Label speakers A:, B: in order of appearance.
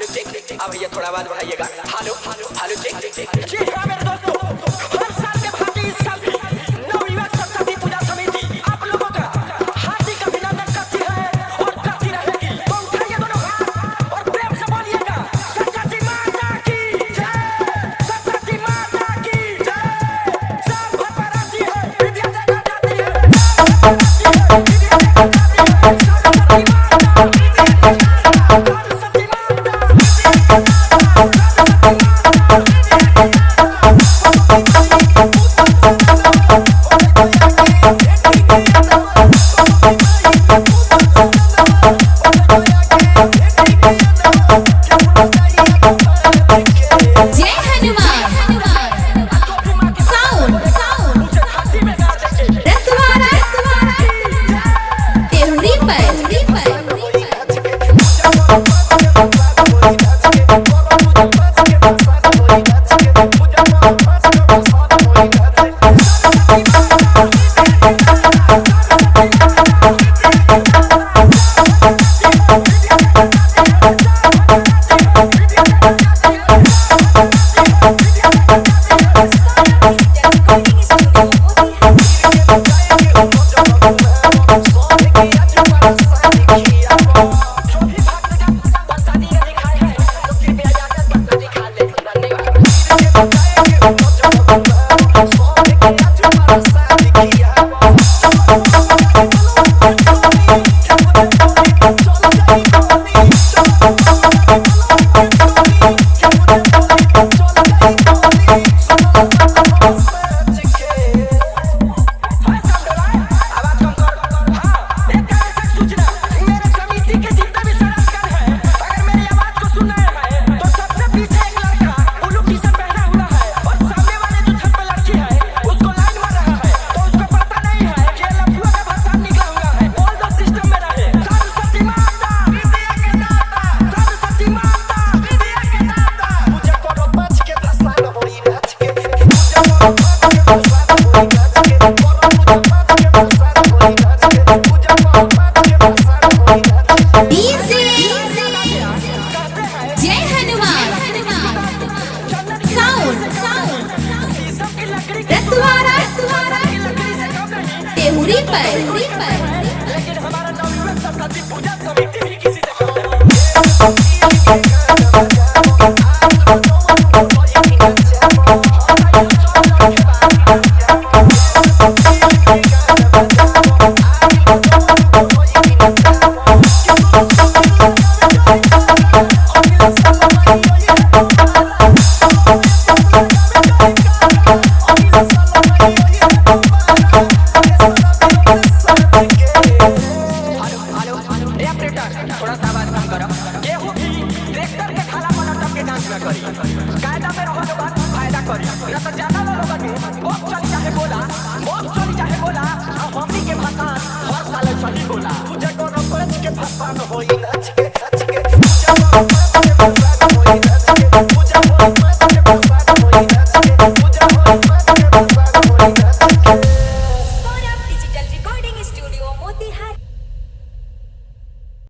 A: Hello check. अब भैया थोड़ा आवाज बढ़ाइएगा। Hello hello hello check. जी हाँ मेरे दोस्तों, हर साल के भांति इस साल भी नवयुवक सरस्वती पूजा समिति आप लोगों का हार्दिक अभिनंदन करती है और करती रहेगी। तो उठाइए दोनों हाथ और प्रेम से बोलिएगा सरस्वती माता की जय, सरस्वती माता की जय। सब भरभराती है, विद्या जगा जाती है, सब भरभराती है, विद्या जगा जाती है। सरस्वती माता, विद्या जगा, सरस्वती लेकिन हमारा नवयुवक सरस्वती पूजा समिति भी किसी से कम नहीं। थोड़ा सा आवाज कम करो। केहू भी ट्रैक्टर के खाला पर लटक के डांस ना करी, कायदा में रहो तो बात फायदा करी। ना तो ज्यादा लोग के बॉक्स चली चाहे बोला, बॉक्स चली चाहे बोला, हमनी के भाषा हर साल चली बोला। तुझे को रंग के भाषा न होई